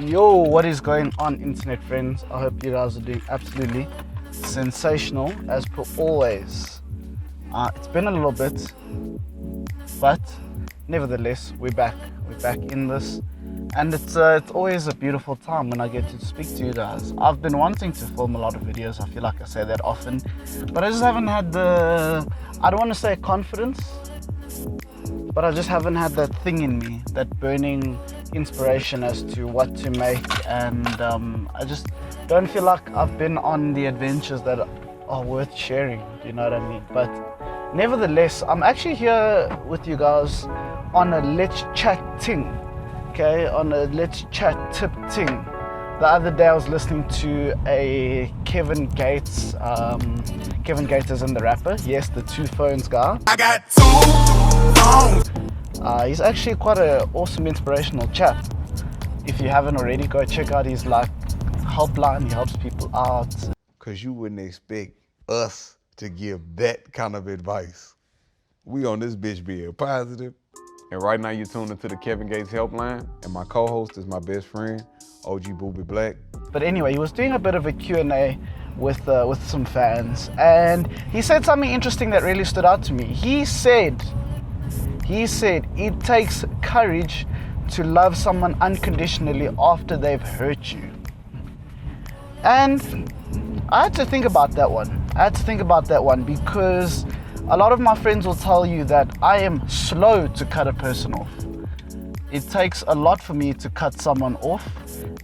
Yo, what is going on, internet friends? I hope you guys are doing absolutely sensational as per always. It's been a little bit, but nevertheless, we're back in this, and it's always a beautiful time when I get to speak to you guys. I've been wanting to film a lot of videos. I feel like I say that often, but I just haven't had I don't want to say confidence, but I just haven't had that thing in me, that burning inspiration as to what to make, and I just don't feel like I've been on the adventures that are worth sharing, you know what I mean? But nevertheless, I'm actually here with you guys on a let's chat ting, okay? On a let's chat tip ting. The other day I was listening to a Kevin Gates, Kevin Gates is in the rapper, yes, the 2 phones guy. I got 2 phones. He's actually quite an awesome, inspirational chap. If you haven't already, go check out his helpline. He helps people out. Cause you wouldn't expect us to give that kind of advice. We on this bitch being positive. And right now you're tuned into the Kevin Gates helpline, and my co-host is my best friend, OG Booby Black. But anyway, he was doing a bit of a Q&A with some fans, and he said something interesting that really stood out to me. He said it takes courage to love someone unconditionally after they've hurt you. And I had to think about that one. Because a lot of my friends will tell you that I am slow to cut a person off. It takes a lot for me to cut someone off.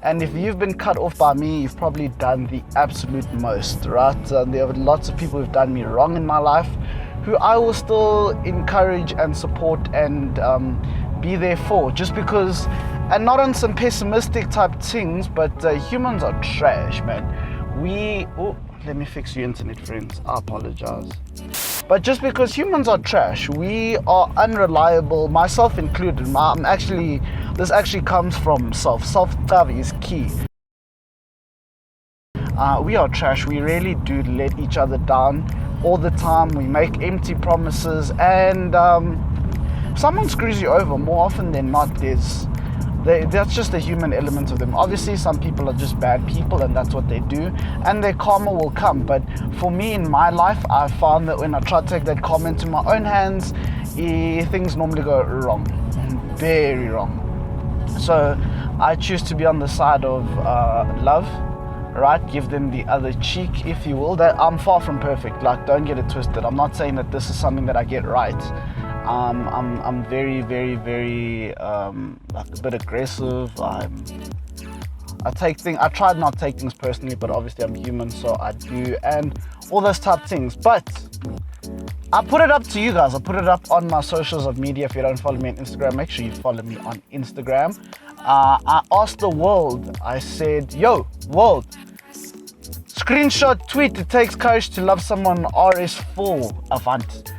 And if you've been cut off by me, you've probably done the absolute most, right? There are lots of people who've done me wrong in my life, who I will still encourage and support and be there for, just because, and not on some pessimistic type things, but humans are trash, man. Let me fix you, internet friends, I apologize. But just because humans are trash, we are unreliable, myself included. This actually comes from self-love is key. We are trash. We really do let each other down all the time. We make empty promises, and someone screws you over more often than not. That's just a human element of them. Obviously, some people are just bad people, and that's what they do, and their karma will come. But for me, in my life, I found that when I try to take that karma into my own hands, things normally go wrong, very wrong. So I choose to be on the side of love, right? Give them the other cheek, if you will. That I'm far from perfect, don't get it twisted. I'm not saying that this is something that I get right. I'm very, very, very a bit aggressive. I try not to take things personally, but obviously I'm human, so I do, and all those type of things. But I put it up to you guys. I put it up on my socials of media. If you don't follow me on Instagram, make sure you follow me on Instagram. I asked the world, I said, yo, world, screenshot tweet, it takes courage to love someone RS4 avant.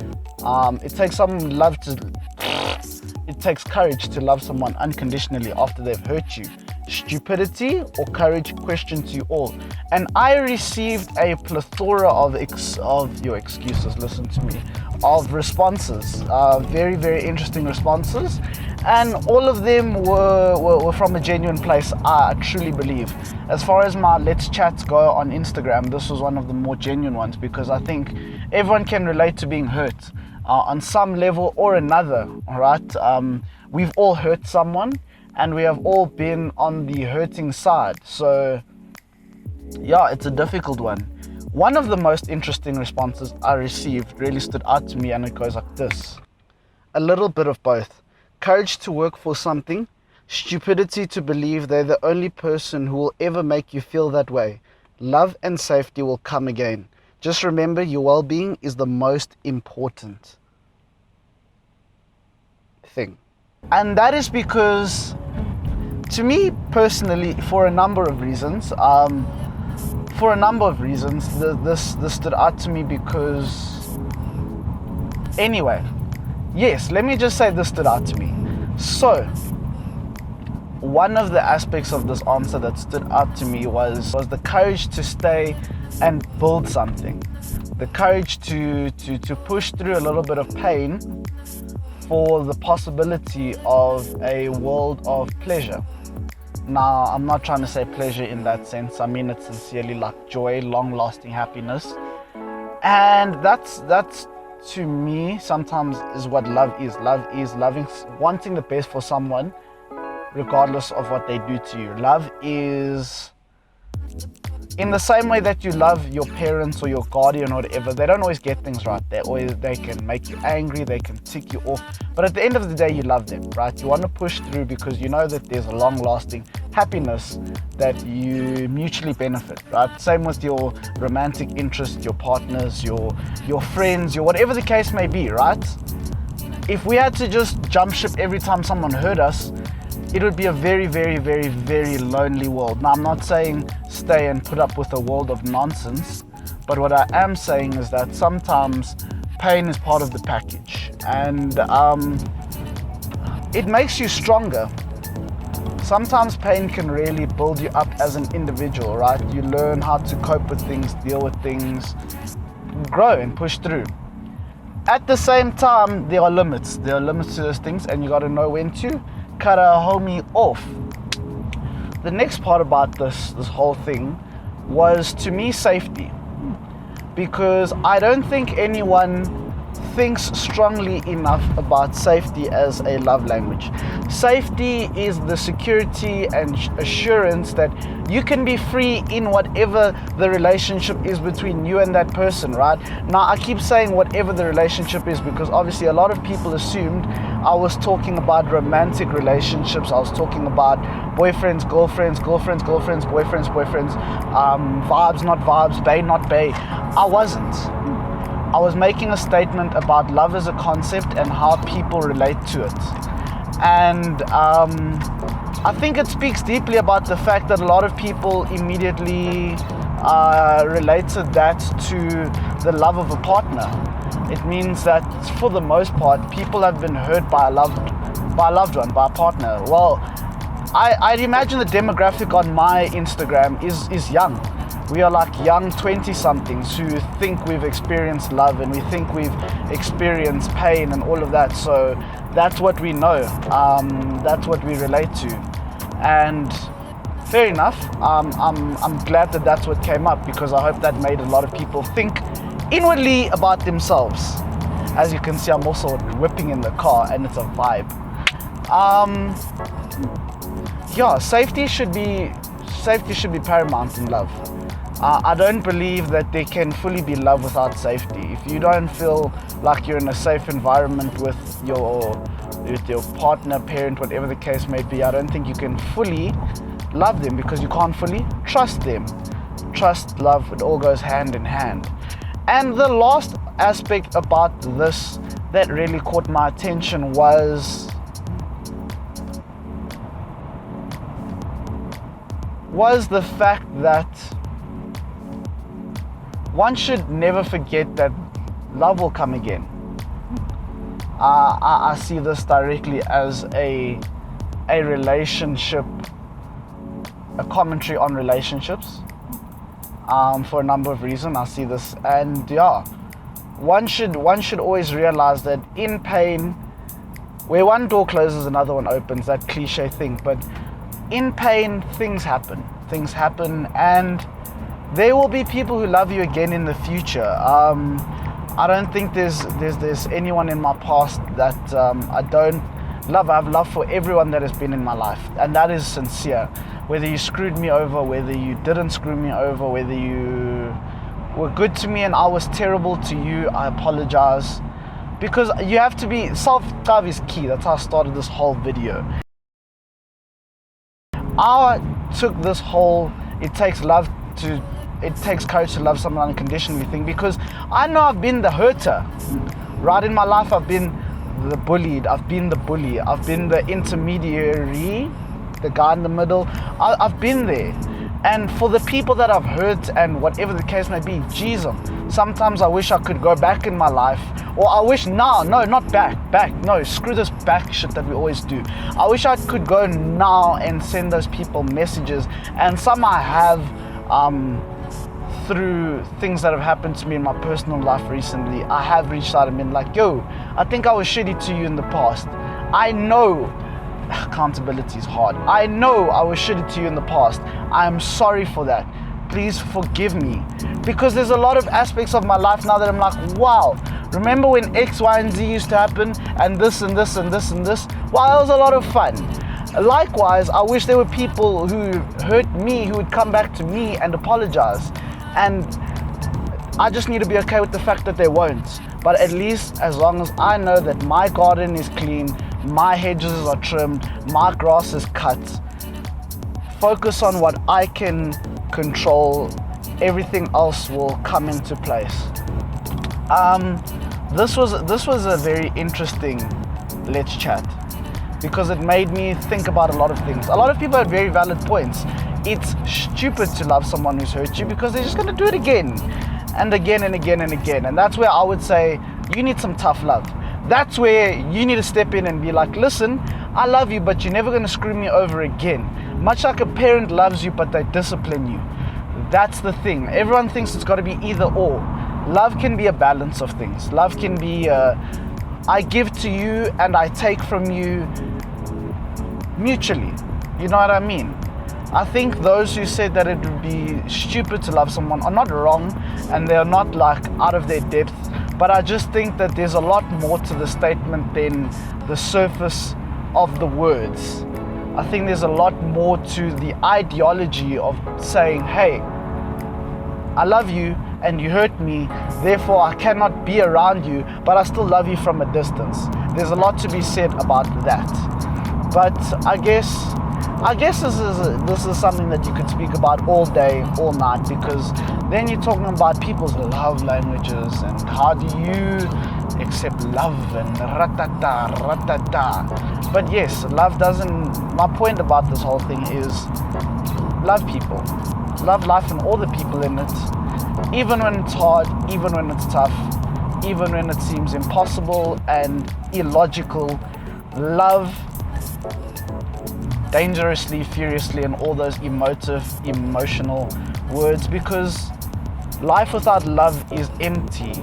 It takes courage to love someone unconditionally after they've hurt you. Stupidity or courage? Question to you all. And I received a plethora of your excuses, listen to me, of responses, very, very interesting responses, and all of them were from a genuine place, I truly believe. As far as my Let's Chats go on Instagram, this was one of the more genuine ones, because I think everyone can relate to being hurt on some level or another, all right? We've all hurt someone, and we have all been on the hurting side. So yeah, it's a difficult one. One of the most interesting responses I received really stood out to me, and it goes like this: a little bit of both. Courage to work for something, stupidity to believe they're the only person who will ever make you feel that way. Love and safety will come again. Just remember, your well-being is the most important thing. And that is because, to me personally, for a number of reasons, this stood out to me because, anyway, yes, let me just say this stood out to me. So, one of the aspects of this answer that stood out to me was the courage to stay and build something. The courage to push through a little bit of pain for the possibility of a world of pleasure. Now, I'm not trying to say pleasure in that sense. I mean it sincerely, like joy, long-lasting happiness. And that's to me sometimes is what love is. Love is loving, wanting the best for someone, regardless of what they do to you. Love is in the same way that you love your parents or your guardian or whatever. They don't always get things right. They can make you angry, they can tick you off. But at the end of the day, you love them, right? You want to push through because you know that there's a long-lasting happiness that you mutually benefit, right? Same with your romantic interest, your partners, your friends, your whatever the case may be, right? If we had to just jump ship every time someone hurt us, it would be a very, very, very, very lonely world. Now, I'm not saying stay and put up with a world of nonsense, but what I am saying is that sometimes pain is part of the package, and it makes you stronger. Sometimes pain can really build you up as an individual, right? You learn how to cope with things, deal with things, grow and push through. At the same time, there are limits. There are limits to those things, and you got to know when to cut a homie off. The next part about this whole thing was, to me, safety, because I don't think anyone thinks strongly enough about safety as a love language. Safety is the security and assurance that you can be free in whatever the relationship is between you and that person, right? Now, I keep saying whatever the relationship is because obviously a lot of people assumed I was talking about romantic relationships. I was talking about boyfriends, girlfriends, girlfriends, girlfriends, boyfriends, boyfriends, vibes, not vibes, bae, not bae. I wasn't. I was making a statement about love as a concept and how people relate to it. And I think it speaks deeply about the fact that a lot of people immediately related that to the love of a partner. It means that for the most part, people have been hurt by a loved one, by a partner. Well, I'd imagine the demographic on my Instagram is young. We are like young 20-somethings who think we've experienced love and we think we've experienced pain and all of that. So that's what we know. That's what we relate to. And fair enough. I'm glad that that's what came up, because I hope that made a lot of people think inwardly about themselves. As you can see, I'm also whipping in the car and it's a vibe. Yeah, safety should be paramount in love. I don't believe that there can fully be love without safety. If you don't feel like you're in a safe environment with your partner, parent, whatever the case may be, I don't think you can fully love them, because you can't fully trust them. Trust, love, it all goes hand in hand. And the last aspect about this that really caught my attention was the fact that one should never forget that love will come again. I see this directly as a relationship, a commentary on relationships, for a number of reasons. I see this, and yeah, one should always realize that in pain, where one door closes, another one opens, that cliche thing, but in pain, things happen, and there will be people who love you again in the future. I don't think there's anyone in my past that I don't love. I have love for everyone that has been in my life, and that is sincere. Whether you screwed me over, whether you didn't screw me over, whether you were good to me and I was terrible to you, I apologize. Because you have to be, self-love is key. That's how I started this whole video. I took this whole it takes courage to love someone unconditionally thing, because I know I've been the hurter. Right in my life, I've been the bullied, I've been the bully, I've been the intermediary, the guy in the middle. I've been there. And for the people that I've hurt and whatever the case may be, Jesus, sometimes I wish I could go back in my life, or I wish now, no, not back, no, screw this back shit that we always do. I wish I could go now and send those people messages, and some I have through things that have happened to me in my personal life recently. I have reached out and been like, yo, I think I was shitty to you in the past. I know accountability is hard. I know I was shitty to you in the past. I am sorry for that. Please forgive me. Because there's a lot of aspects of my life now that I'm like, wow, remember when X, Y, and Z used to happen, and this and this and this and this? Wow, that was a lot of fun. Likewise, I wish there were people who hurt me who would come back to me and apologize. And I just need to be okay with the fact that they won't. But at least as long as I know that my garden is clean, my hedges are trimmed, my grass is cut, focus on what I can control, everything else will come into place. This was a very interesting Let's Chat, because it made me think about a lot of things. A lot of people had very valid points. It's stupid to love someone who's hurt you because they're just going to do it again and again and again and again. And that's where I would say you need some tough love. That's where you need to step in and be like, listen, I love you, but you're never going to screw me over again. Much like a parent loves you, but they discipline you. That's the thing. Everyone thinks it's got to be either or. Love can be a balance of things. Love can be I give to you and I take from you mutually. You know what I mean? I think those who said that it would be stupid to love someone are not wrong, and they're not like out of their depth. But I just think that there's a lot more to the statement than the surface of the words. I think there's a lot more to the ideology of saying, hey, I love you and you hurt me, therefore I cannot be around you, but I still love you from a distance. There's a lot to be said about that. But I guess this is something that you could speak about all day, all night, because then you're talking about people's love languages and how do you accept love and ratata. But yes, love doesn't, my point about this whole thing is love people. Love life and all the people in it, even when it's hard, even when it's tough, even when it seems impossible and illogical. Love dangerously, furiously, and all those emotional words, because life without love is empty.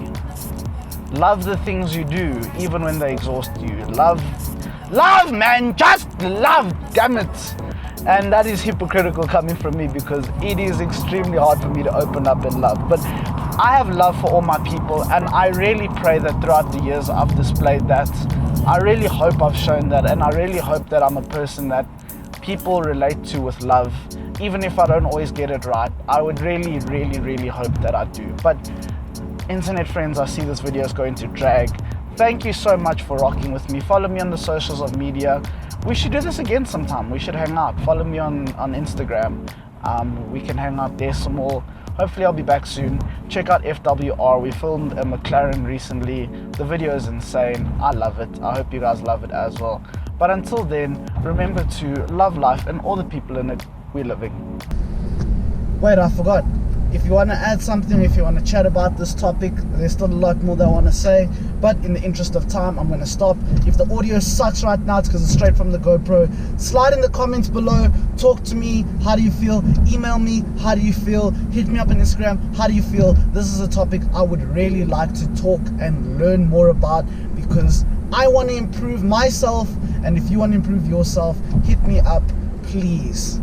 Love the things you do, even when they exhaust you. Love, man, just love, damn it. And that is hypocritical coming from me, because it is extremely hard for me to open up and love. But I have love for all my people, and I really pray that throughout the years I've displayed that. I really hope I've shown that, and I really hope that I'm a person that people relate to with love. Even if I don't always get it right, I would really, really, really hope that I do. But internet friends, I see this video is going to drag. Thank you so much for rocking with me. Follow me on the socials of media. We should do this again sometime. We should hang out. Follow me on Instagram. We can hang out there some more. Hopefully I'll be back soon. Check out FWR. We filmed a McLaren recently. The video is insane. I love it. I hope you guys love it as well. But until then, remember to love life and all the people in it we're living. Wait, I forgot. If you want to add something, if you want to chat about this topic, there's still a lot more that I want to say. But in the interest of time, I'm going to stop. If the audio sucks right now, it's because it's straight from the GoPro. Slide in the comments below. Talk to me. How do you feel? Email me. How do you feel? Hit me up on Instagram. How do you feel? This is a topic I would really like to talk and learn more about, because I want to improve myself. And if you want to improve yourself, hit me up, please.